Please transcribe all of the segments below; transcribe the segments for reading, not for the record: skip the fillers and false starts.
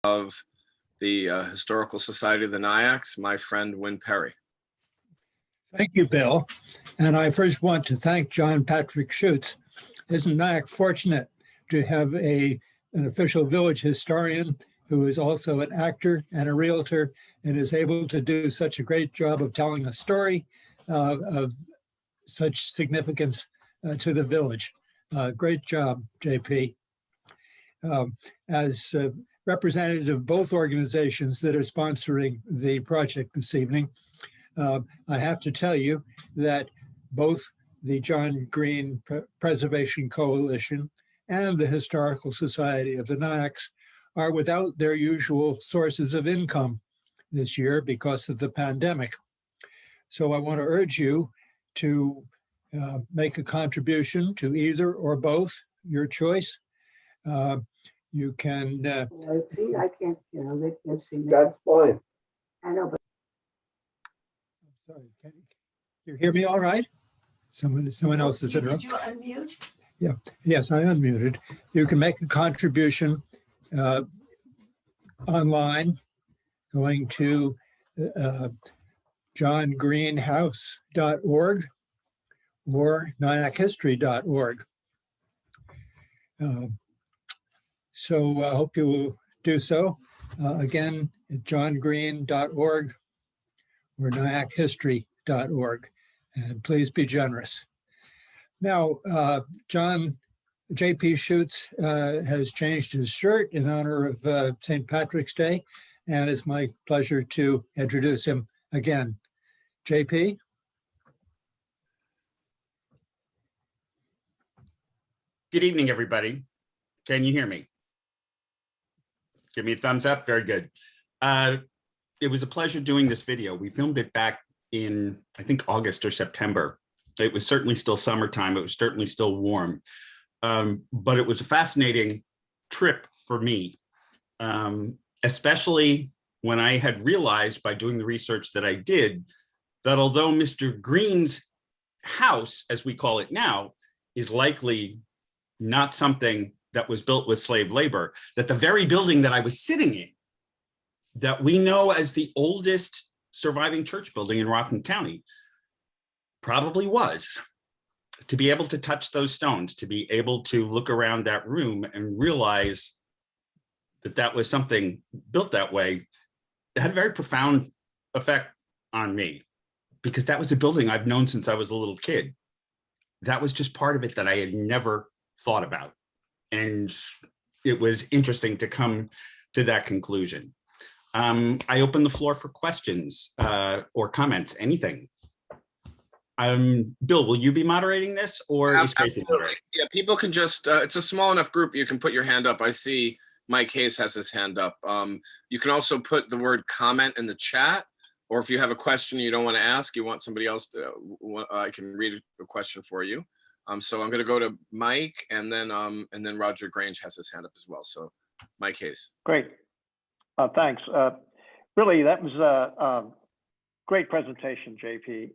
of the Historical Society of the Nyack, my friend Win Perry. Thank you, Bill. And I first want to thank John Patrick Schutz. Isn't Nyack fortunate to have an official village historian who is also an actor and a realtor and is able to do such a great job of telling a story of such significance to the village. Great job, JP. As representative of both organizations that are sponsoring the project this evening, I have to tell you that both the John Green Preservation Coalition and the Historical Society of the Nyack are without their usual sources of income this year because of the pandemic. So I want to urge you to make a contribution to either or both, your choice. You can. See, I can't, they can't see me. That's fine. I know, but. Sorry, can you hear me all right? Someone else is interrupting. Did you unmute? Yeah, yes, I unmuted. You can make a contribution online going to johngreenhouse.org or nyackhistory.org. So I hope you will do so. Again, at johngreen.org or nyackhistory.org. And please be generous. Now, JP Schutz has changed his shirt in honor of St. Patrick's Day, and it's my pleasure to introduce him again. JP? Good evening, everybody. Can you hear me? Give me a thumbs up. Very good. It was a pleasure doing this video. We filmed it back in, I think, August or September. It was certainly still summertime. It was certainly still warm. But it was a fascinating trip for me, especially when I had realized by doing the research that I did, that although Mr. Green's house, as we call it now, is likely not something that was built with slave labor, that the very building that I was sitting in, that we know as the oldest surviving church building in Rockland County, probably was. To be able to touch those stones, to be able to look around that room and realize that that was something built that way, it had a very profound effect on me, because that was a building I've known since I was a little kid. That was just part of it that I had never thought about. And it was interesting to come to that conclusion. I open the floor for questions or comments, anything. Bill, will you be moderating this, or is Tracy moderating? Yeah, people can just, it's a small enough group, you can put your hand up. I see Mike Hayes has his hand up. You can also put the word comment in the chat, or if you have a question you don't want to ask, you want somebody else to, I can read a question for you. So I'm going to go to Mike, and then Roger Grange has his hand up as well. So Mike Hayes. Great. Thanks. Really, that was a great presentation, JP.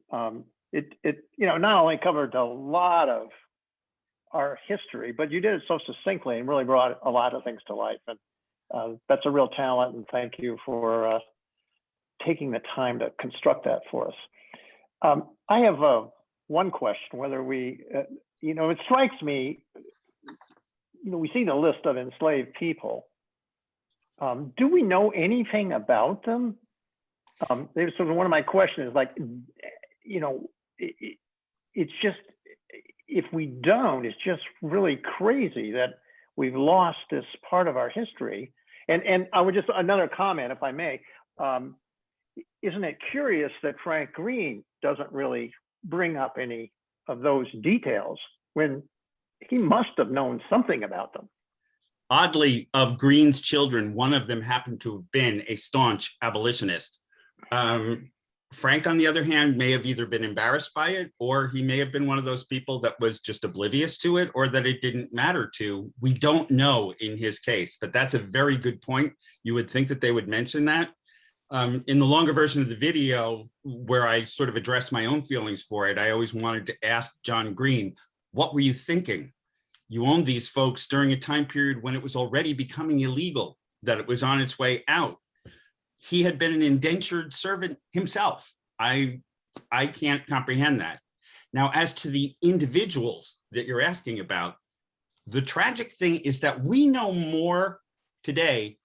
It not only covered a lot of our history, but you did it so succinctly and really brought a lot of things to life. And that's a real talent. And thank you for taking the time to construct that for us. I have one question, whether we, it strikes me, we see the list of enslaved people. Do we know anything about them? So one of my questions is like, it's just, if we don't, it's just really crazy that we've lost this part of our history. And I would just, another comment, if I may, isn't it curious that Frank Green doesn't really bring up any of those details when he must have known something about them? Oddly, of Green's children, one of them happened to have been a staunch abolitionist. Frank, on the other hand, may have either been embarrassed by it, or he may have been one of those people that was just oblivious to it, or that it didn't matter to. We don't know in his case, but that's a very good point. You would think that they would mention that. In the longer version of the video, where I sort of address my own feelings for it, I always wanted to ask John Green, what were you thinking? You owned these folks during a time period when it was already becoming illegal. that it was on its way out. He had been an indentured servant himself. I can't comprehend that. Now, as to the individuals that you're asking about, the tragic thing is that we know more today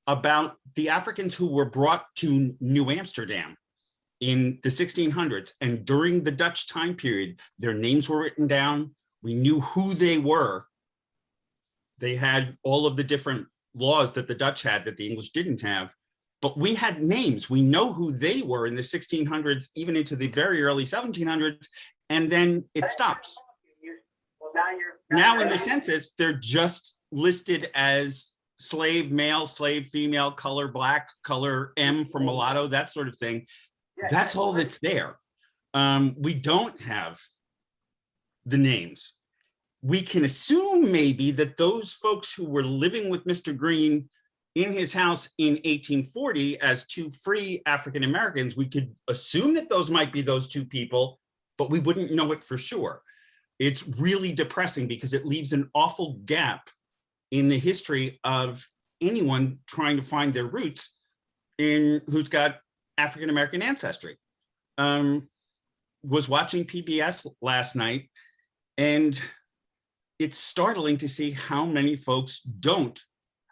about the Africans who were brought to New Amsterdam in the 1600s, and during the Dutch time period, their names were written down. We knew who they were. They had all of the different laws that the Dutch had that the English didn't have, but we had names. We know who they were in the 1600s, even into the very early 1700s, and then it stops. Now in the census, they're just listed as slave male, slave female, color black, color M for mulatto, that sort of thing. That's all that's there. We don't have the names. We can assume maybe that those folks who were living with Mr. Green in his house in 1840 as two free African Americans, we could assume that those might be those two people, but we wouldn't know it for sure. It's really depressing because it leaves an awful gap in the history of anyone trying to find their roots in who's got African American ancestry. Was watching PBS last night, and it's startling to see how many folks don't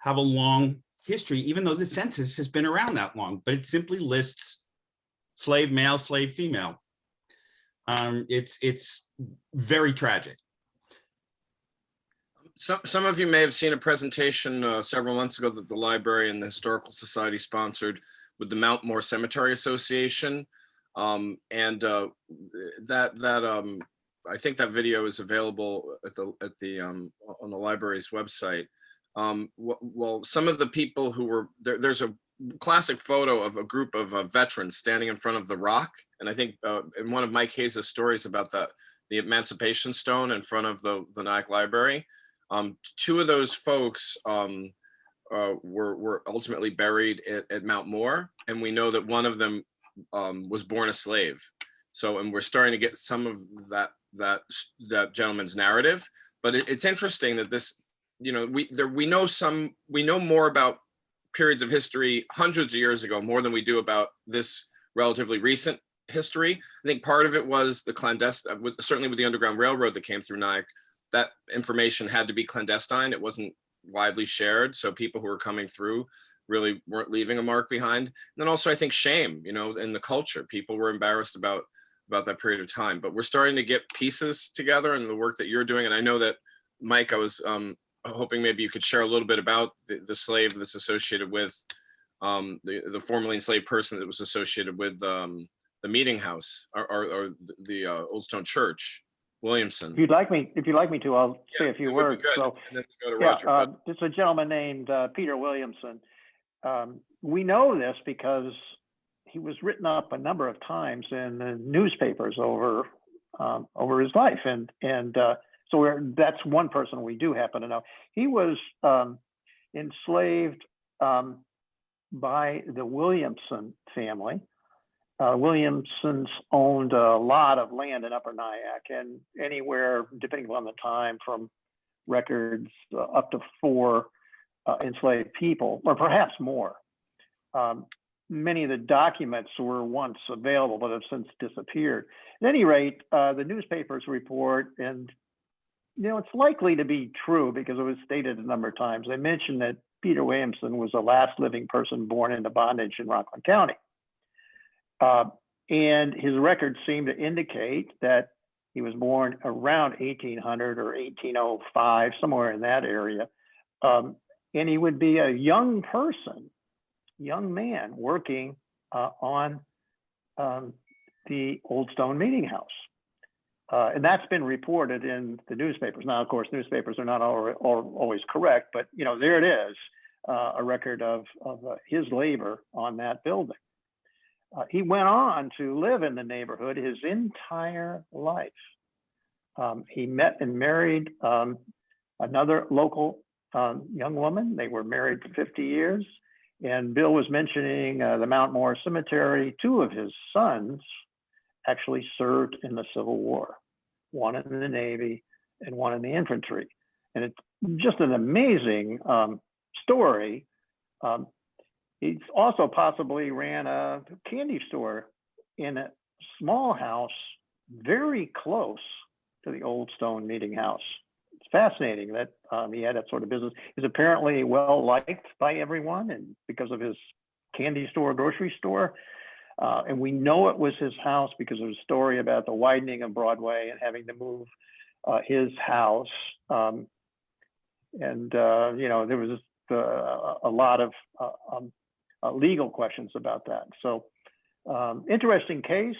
have a long history, even though the census has been around that long, but it simply lists slave male, slave female. It's very tragic. Some of you may have seen a presentation several months ago that the library and the Historical Society sponsored with the Mount Moore Cemetery Association. I think that video is available on the library's website. Well, some of the people who were there, there's a classic photo of a group of veterans standing in front of the rock. And I think in one of Mike Hayes' stories about the Emancipation Stone in front of the Nyack Library, two of those folks were ultimately buried at Mount Moore. And we know that one of them was born a slave. So, and we're starting to get some of that gentleman's narrative, but it's interesting that this, you know, we know more about periods of history hundreds of years ago, more than we do about this relatively recent history. I think part of it was the clandestine, certainly with the Underground Railroad that came through Nyack, that information had to be clandestine. It wasn't widely shared. So people who were coming through really weren't leaving a mark behind. And then also I think shame, you know, in the culture, people were embarrassed about that period of time, but we're starting to get pieces together in the work that you're doing. And I know that, Mike, I was hoping maybe you could share a little bit about the slave that's associated with the formerly enslaved person that was associated with the meeting house or the Old Stone Church, Williamson. If you'd like me to, I'll say a few words. So, and then we go to Roger. it's a gentleman named Peter Williamson. We know this because he was written up a number of times in the newspapers over his life, and so that's one person we do happen to know. He was enslaved by the Williamson family. Williamsons owned a lot of land in Upper Nyack, and anywhere, depending on the time, from records up to 4 enslaved people, or perhaps more. Many of the documents were once available, but have since disappeared. At any rate, the newspapers report, and you know, it's likely to be true because it was stated a number of times. They mentioned that Peter Williamson was the last living person born into bondage in Rockland County. And his records seem to indicate that he was born around 1800 or 1805, somewhere in that area. And he would be a young man working on the Old Stone Meeting House. And that's been reported in the newspapers. Now, of course, newspapers are not always correct, but you know, there it is, a record of his labor on that building. He went on to live in the neighborhood his entire life. He met and married another local young woman. They were married for 50 years. And Bill was mentioning the Mount Moore Cemetery. 2 of his sons actually served in the Civil War, one in the Navy and one in the infantry. And it's just an amazing story He's also possibly ran a candy store in a small house very close to the old stone meeting house. It's fascinating that he had that sort of business. He's apparently well liked by everyone, and because of his candy store, grocery store. And we know it was his house because of a story about the widening of Broadway and having to move his house. You know, there was a lot of legal questions about that. So interesting case.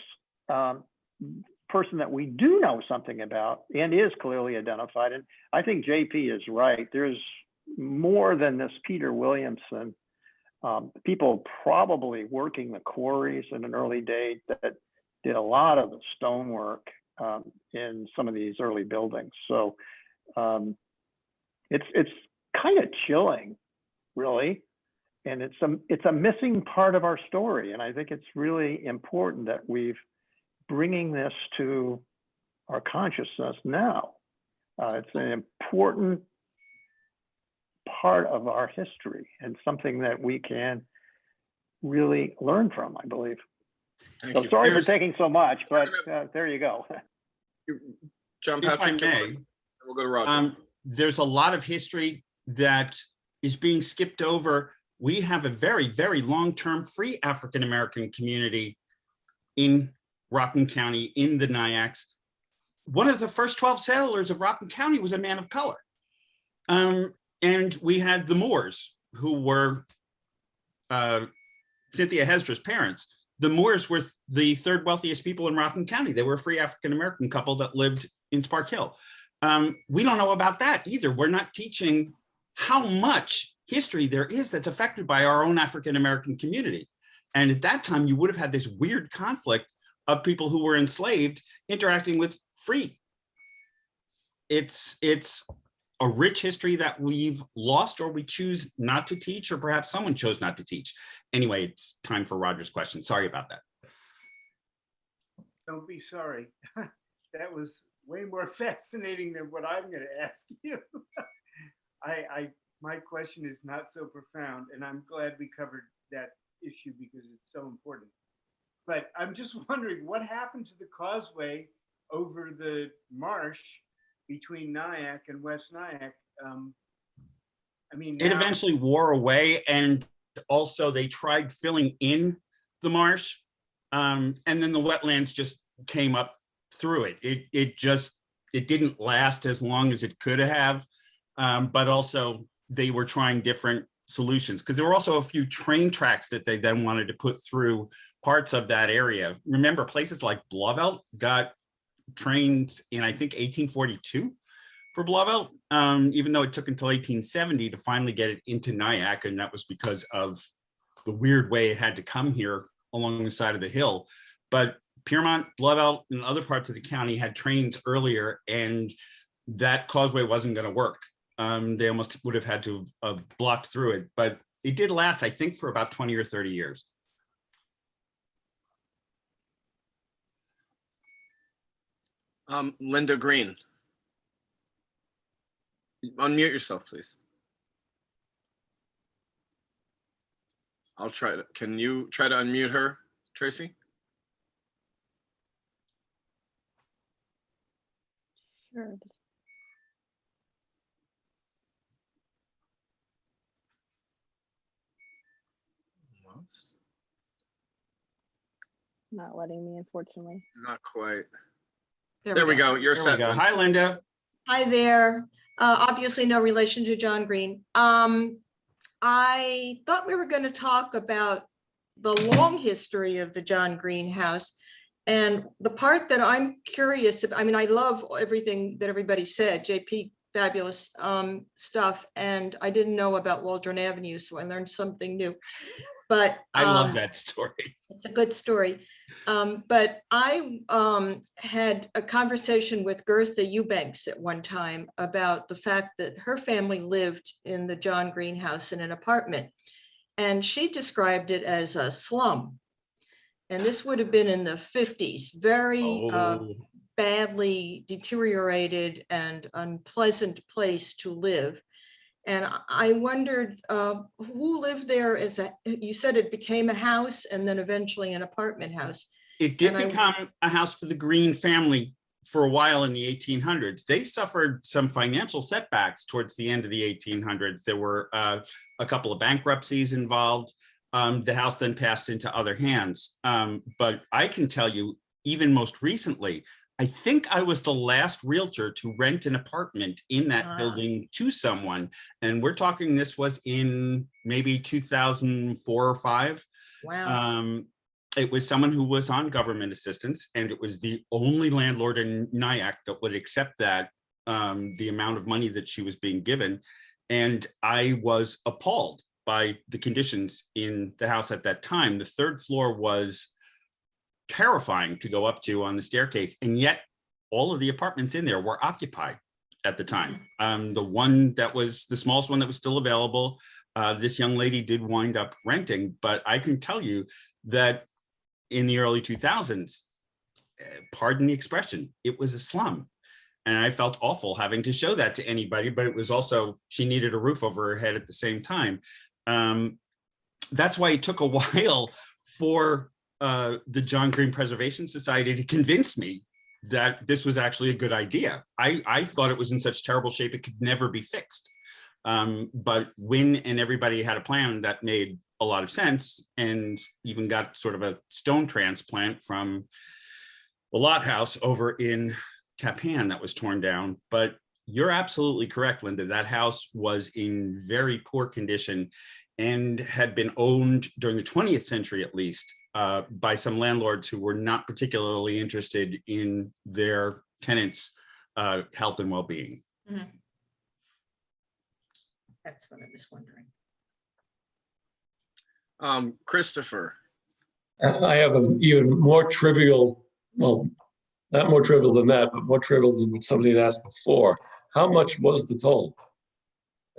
Person that we do know something about and is clearly identified. And I think JP is right. There's more than this Peter Williamson. People probably working the quarries in an early date that did a lot of the stonework in some of these early buildings. So it's kind of chilling, really. And it's a missing part of our story. And I think it's really important that we've bringing this to our consciousness now. It's an important part of our history and something that we can really learn from, I believe. Thank So you. sorry for taking so much, but there you go. John If I Patrick, may, we'll go to Roger. there's a lot of history that is being skipped over. We have a very, very long-term free African-American community in Rockland County, in the Nyack. One of the first 12 settlers of Rockland County was a man of color. And we had the Moores, who were Cynthia Hesdra's parents. The Moores were the third wealthiest people in Rockland County. They were a free African-American couple that lived in Spark Hill. We don't know about that either. We're not teaching how much history there is that's affected by our own African-American community. And at that time, you would have had this weird conflict of people who were enslaved interacting with free. It's a rich history that we've lost, or we choose not to teach, or perhaps someone chose not to teach. Anyway, it's time for Roger's question. Sorry about that. Don't be sorry. That was way more fascinating than what I'm going to ask you. My question is not so profound, and I'm glad we covered that issue because it's so important. But I'm just wondering what happened to the causeway over the marsh between Nyack and West Nyack. I mean, It now, eventually wore away, and also they tried filling in the marsh, and then the wetlands just came up through it. It didn't last as long as it could have, but also they were trying different solutions, because there were also a few train tracks that they then wanted to put through parts of that area. Remember, places like Blauvelt got trains in, I think, 1842 for Blauvelt, even though it took until 1870 to finally get it into Nyack, and that was because of the weird way it had to come here along the side of the hill. But Piermont, Blauvelt, and other parts of the county had trains earlier, and that causeway wasn't going to work. They almost would have had to have blocked through it, but it did last, I think, for about 20 or 30 years. Linda Green. Unmute yourself, please. I'll try to, can you try to unmute her, Tracy? Sure. Not letting me, unfortunately. Not quite. There we go. You're There we set. go. Linda. Hi, Linda. Hi there. Obviously no relation to John Green. I thought we were going to talk about the long history of the John Green house. And the part that I'm curious about, I mean, I love everything that everybody said, JP, fabulous stuff. And I didn't know about Waldron Avenue, so I learned something new. But I love that story. it's a good story. But I had a conversation with Gertha Eubanks at one time about the fact that her family lived in the John Green house in an apartment. And she described it as a slum. And this would have been in the 50s, very badly deteriorated and unpleasant place to live. And I wondered who lived there you said it became a house and then eventually an apartment house. It did And become a house for the Green family for a while in the 1800s. They suffered some financial setbacks towards the end of the 1800s. There were a couple of bankruptcies involved. The house then passed into other hands. But I can tell you, even most recently, I think I was the last realtor to rent an apartment in that building to someone. And we're talking, this was in maybe 2004 or 5. wow. It was someone who was on government assistance, and it was the only landlord in Nyack that would accept that, the amount of money that she was being given. And I was appalled by the conditions in the house at that time. The 3rd floor was terrifying to go up to on the staircase, and yet all of the apartments in there were occupied at the time. The one that was the smallest one that was still available, this young lady did wind up renting, but I can tell you that in the early 2000s, pardon the expression, it was a slum. And I felt awful having to show that to anybody, but it was also, she needed a roof over her head at the same time. That's why it took a while for the John Green Preservation Society to convince me that this was actually a good idea. I thought it was in such terrible shape it could never be fixed. But Wynn and everybody had a plan that made a lot of sense, and even got sort of a stone transplant from the Lot House over in Tappan that was torn down. But you're absolutely correct, Linda. That house was in very poor condition and had been owned during the 20th century, at least, by some landlords who were not particularly interested in their tenants' health and well-being. Mhm. That's what I was wondering. Christopher. I have an even more trivial, well, not more trivial than that, but more trivial than what somebody had asked before. How much was the toll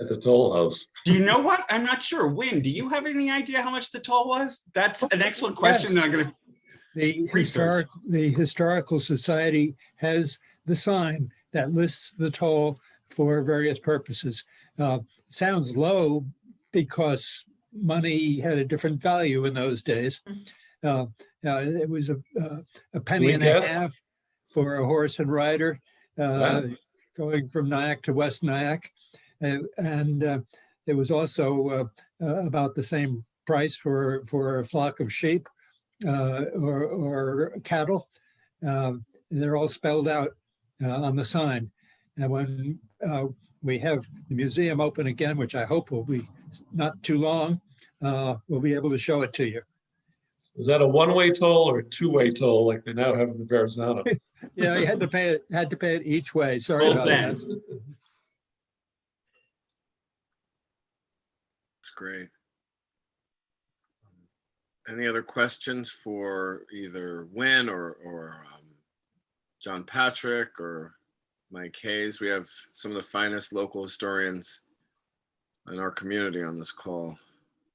at the toll house? Do you know what? I'm not sure. Wynn, do you have any idea how much the toll was? That's an excellent question. Yes. That I'm going to The Historical Society has the sign that lists the toll for various purposes. Sounds low because money had a different value in those days. It was a penny and a half for a horse and rider going from Nyack to West Nyack. And it was also about the same price for a flock of sheep or cattle. They're all spelled out on the sign. And when we have the museum open again, which I hope will be not too long, we'll be able to show it to you. Was that a one-way toll or a two-way toll like they now have in the Verrazano? Yeah, you had to pay it each way. Sorry Both about that. ends. That's great. Any other questions for either Wynn or John Patrick or Mike Hayes? We have some of the finest local historians in our community on this call.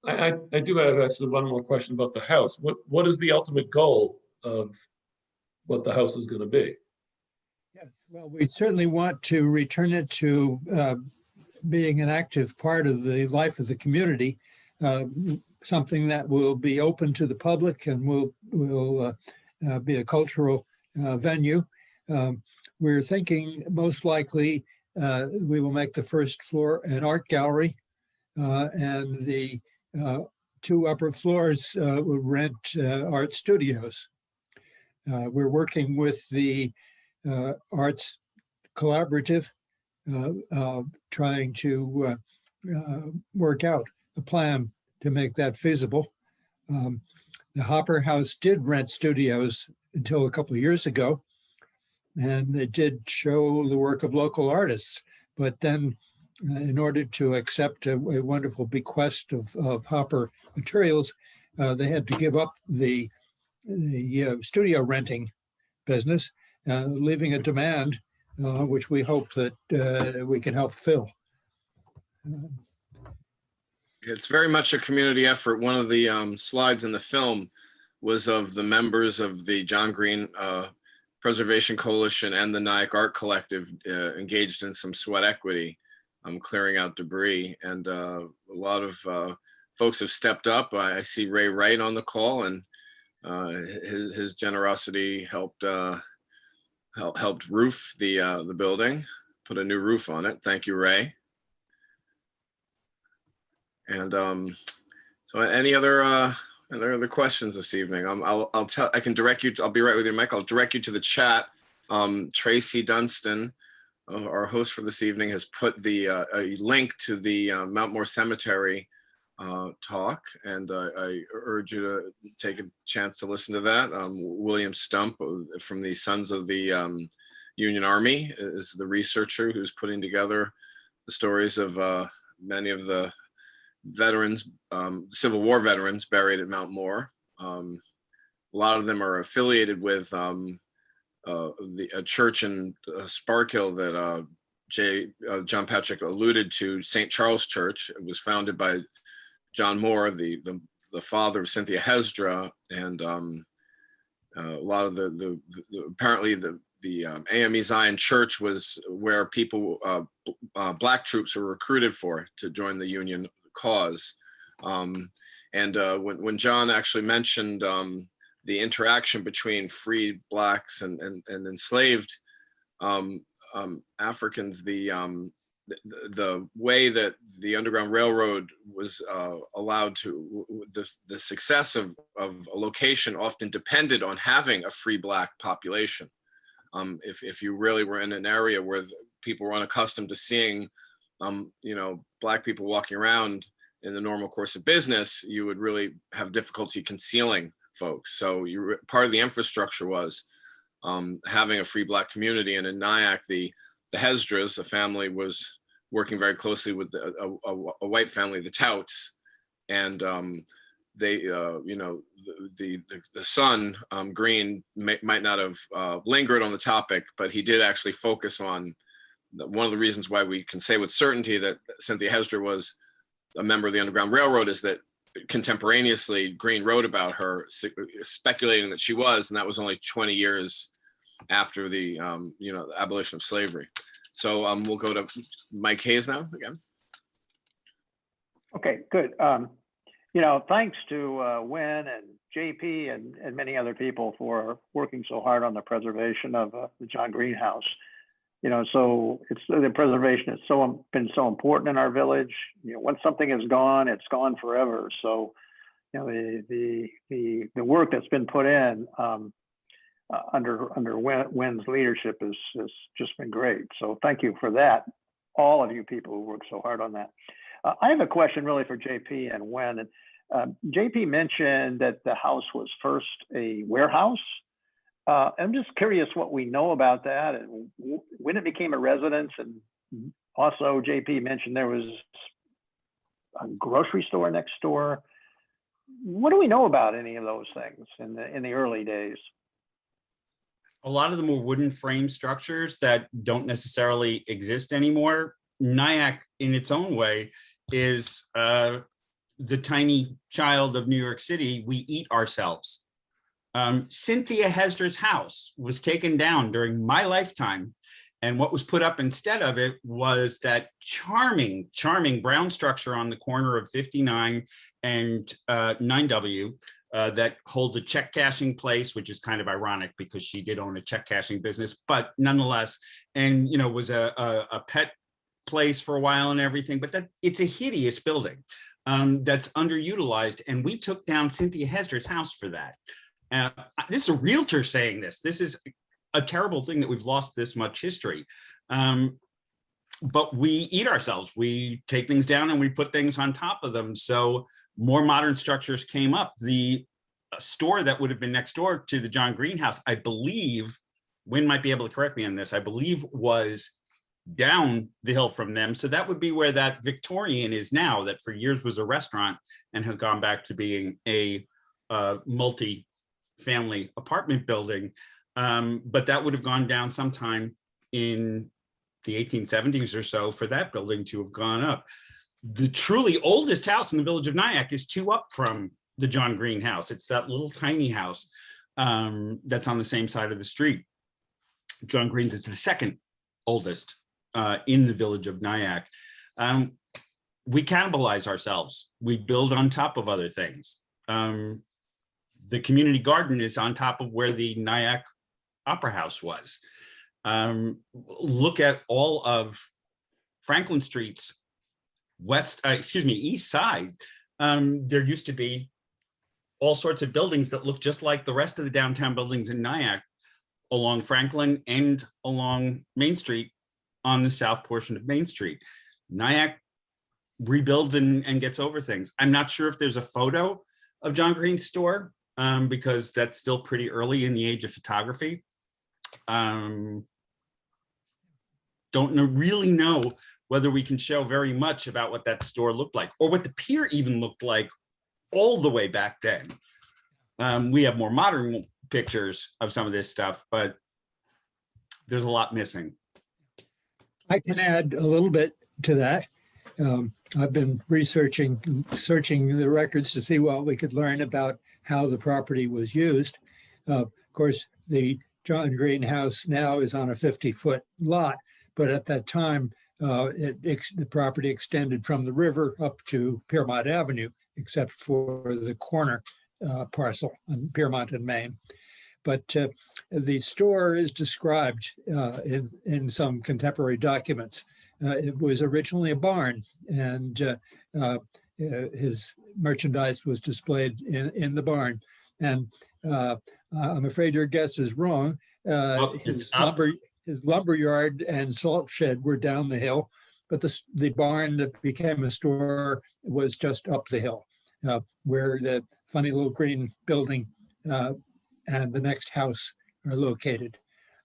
I do have actually one more question about the house. What is the ultimate goal of what the house is going to be? Yes, well, we certainly want to return it to being an active part of the life of the community, something that will be open to the public and will be a cultural venue. We're thinking most likely we will make the first floor an art gallery, and the 2 upper floors will rent art studios. We're working with the Arts Collaborative, trying to work out a plan to make that feasible. The Hopper House did rent studios until a couple of years ago, and it did show the work of local artists. But then in order to accept a wonderful bequest of Hopper materials, they had to give up the studio renting business, leaving a demand which we hope that we can help fill. It's very much a community effort. One of the slides in the film was of the members of the John Green Preservation Coalition and the Nyack Art Collective engaged in some sweat equity clearing out debris. And a lot of folks have stepped up. I see Ray Wright on the call, and his generosity helped roof the building, put a new roof on it. Thank you, Ray. And so any other questions this evening? I can direct you. I'll be right with you, Mike. I'll direct you to the chat. Tracy Dunstan, our host for this evening, has put a link to the Mount Moore Cemetery talk, and I urge you to take a chance to listen to that. William Stump from the Sons of the Union Army is the researcher who's putting together the stories of many of the veterans, Civil War veterans buried at Mount Moore. A lot of them are affiliated with a church in Sparkill that John Patrick alluded to, St. Charles Church. It was founded by John Moore, the father of Cynthia Hesdra, and a lot of apparently the AME Zion Church was where people, Black troops were recruited for to join the Union cause. When John actually mentioned the interaction between freed Blacks and enslaved Africans, the way that the Underground Railroad was allowed to, the success of a location often depended on having a free Black population. If you really were in an area where people were unaccustomed to seeing, Black people walking around in the normal course of business, you would really have difficulty concealing folks. So part of the infrastructure was having a free Black community. And in Nyack, the Hesdras, the family, was working very closely with a white family, the Touts, and they, the son, Green, might not have lingered on the topic, but he did actually focus on one of the reasons why we can say with certainty that Cynthia Hesdra was a member of the Underground Railroad is that contemporaneously Green wrote about her, speculating that she was, and that was only 20 years after the the abolition of slavery. So we'll go to Mike Hayes now again. Okay, good. Thanks to Wynn and JP and many other people for working so hard on the preservation of the John Green House. So the preservation has been so important in our village. Once something is gone, it's gone forever. So, the work that's been put in under Wynn's leadership has just been great. So thank you for that, all of you people who worked so hard on that. I have a question really for JP and Wynn. JP mentioned that the house was first a warehouse. I'm just curious what we know about that and when it became a residence. And also JP mentioned there was a grocery store next door. What do we know about any of those things in the early days? A lot of them were wooden frame structures that don't necessarily exist anymore. Nyack, in its own way, is the tiny child of New York City. We eat ourselves. Cynthia Hesdra's house was taken down during my lifetime. And what was put up instead of it was that charming brown structure on the corner of 59 and 9W that holds a check cashing place, which is kind of ironic because she did own a check cashing business, but nonetheless, and was a pet place for a while and everything, but it's a hideous building that's underutilized. And we took down Cynthia Hesdra's house for that. This is a realtor saying this. This is a terrible thing that we've lost this much history. But we eat ourselves. We take things down and we put things on top of them. So more modern structures came up. The store that would have been next door to the John Green House, I believe, Wynn might be able to correct me on this, I believe was down the hill from them. So that would be where that Victorian is now, that for years was a restaurant and has gone back to being a multi-family apartment building. But that would have gone down sometime in the 1870s or so for that building to have gone up. The truly oldest house in the village of Nyack is 2 up from the John Green House. It's that little tiny house that's on the same side of the street. John Green's is the second oldest in the village of Nyack. we cannibalize ourselves. We build on top of other things. The community garden is on top of where the Nyack Opera House was. Look at all of Franklin Street's east side. There used to be all sorts of buildings that look just like the rest of the downtown buildings in Nyack along Franklin and along Main Street on the south portion of Main Street. Nyack rebuilds and gets over things. I'm not sure if there's a photo of John Green's store because that's still pretty early in the age of photography. Don't really know whether we can show very much about what that store looked like or what the pier even looked like all the way back then. We have more modern pictures of some of this stuff, but there's a lot missing. I can add a little bit to that. I've been searching the records to see what we could learn about how the property was used. Of course, the John Green house now is on a 50-foot lot, but at that time, the property extended from the river up to Piermont Avenue, except for the corner parcel on Piermont and Main. But the store is described in some contemporary documents. It was originally a barn, and his merchandise was displayed in the barn. And I'm afraid your guess is wrong. His lumber yard and salt shed were down the hill, but the barn that became a store was just up the hill, where the funny little green building and the next house are located.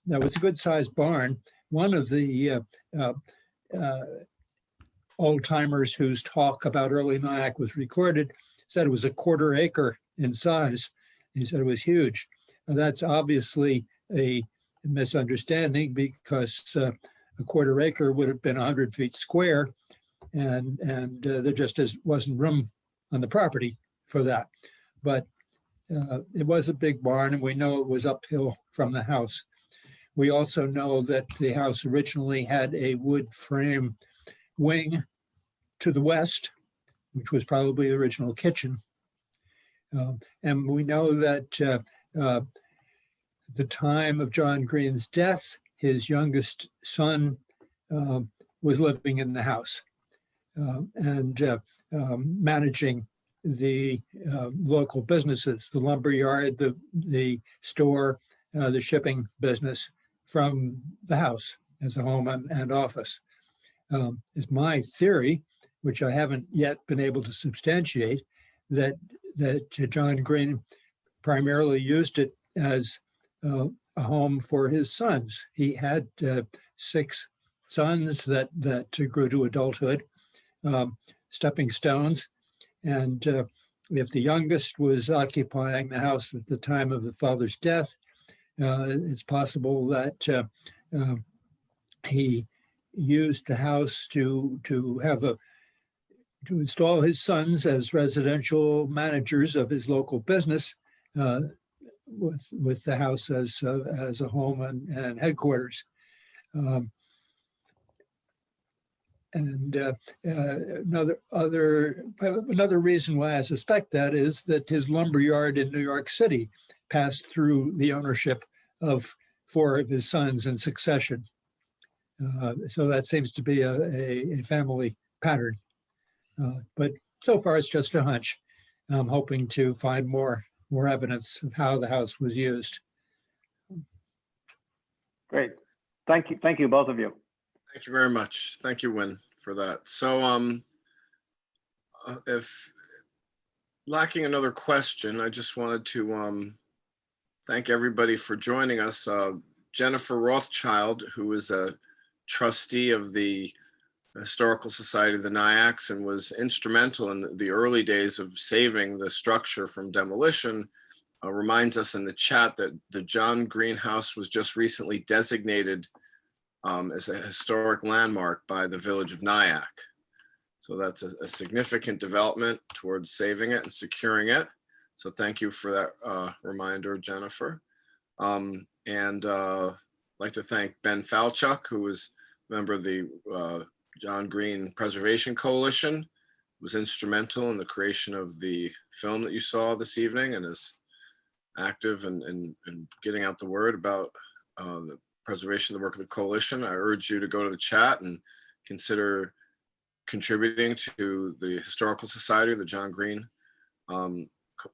Now, it's a good-sized barn. One of the old-timers whose talk about early Nyack was recorded said it was a 1/4 acre in size. He said it was huge. That's obviously a misunderstanding because a 1/4 acre would have been 100 feet square, and there just wasn't room on the property for that. But it was a big barn, and we know it was uphill from the house. We also know that the house originally had a wood frame wing to the west, which was probably the original kitchen. And we know that at the time of John Green's death, his youngest son was living in the house and managing the local businesses, the lumber yard, the store, the shipping business from the house as a home and office. Is my theory, which I haven't yet been able to substantiate, that John Green primarily used it as a home for his sons. He had 6 sons that grew to adulthood, stepping stones. And if the youngest was occupying the house at the time of the father's death, it's possible that he used the house to install his sons as residential managers of his local business, with the house as a home and headquarters. And another reason why I suspect that is that his lumber yard in New York City passed through the ownership of 4 of his sons in succession. So that seems to be a family pattern. But so far, it's just a hunch. I'm hoping to find more evidence of how the house was used. Great. Thank you, both of you. Thank you very much. Thank you, Win, for that. So if lacking another question, I just wanted to thank everybody for joining us. Jennifer Rothschild, who is a trustee of the Historical Society of the Nyacks and was instrumental in the early days of saving the structure from demolition, reminds us in the chat that the John Green House was just recently designated as a historic landmark by the village of Nyack. So that's a significant development towards saving it and securing it. So thank you for that reminder, Jennifer. And I'd like to thank Ben Falchuk, who was a member of the John Green Preservation Coalition, was instrumental in the creation of the film that you saw this evening, and is active in getting out the word about the preservation of the work of the coalition. I urge you to go to the chat and consider contributing to the Historical Society, the John Green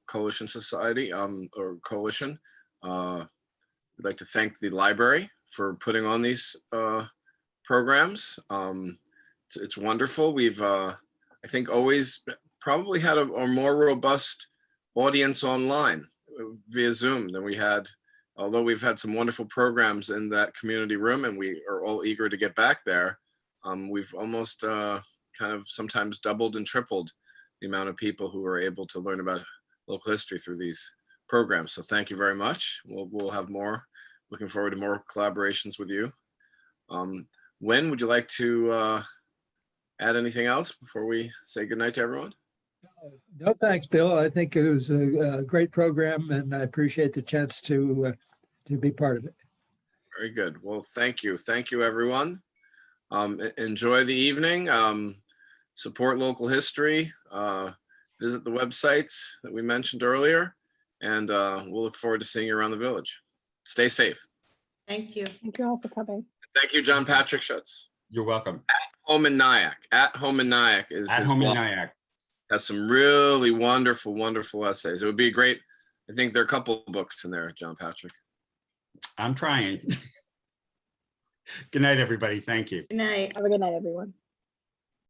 Coalition Society, or Coalition. We'd like to thank the library for putting on these programs. It's wonderful. We've, I think, always probably had a more robust audience online via Zoom than we had, although we've had some wonderful programs in that community room, and we are all eager to get back there. We've almost kind of sometimes doubled and tripled the amount of people who are able to learn about local history through these programs. So thank you very much. We'll have more. Looking forward to more collaborations with you. Wen, would you like to add anything else before we say goodnight to everyone? No, thanks, Bill. I think it was a great program, and I appreciate the chance to be part of it. Very good. Well, thank you. Thank you, everyone. Enjoy the evening. Support local history. Visit the websites that we mentioned earlier, and we'll look forward to seeing you around the village. Stay safe. Thank you. Thank you all for coming. Thank you, John Patrick Schutz. You're welcome. Home in Nyack. At Home in Nyack is At his home in blog. Nyack. Has some really wonderful, wonderful essays. It would be great. I think there are a couple of books in there, John Patrick. I'm trying. Good night, everybody. Thank you. Good night. Have a good night, everyone.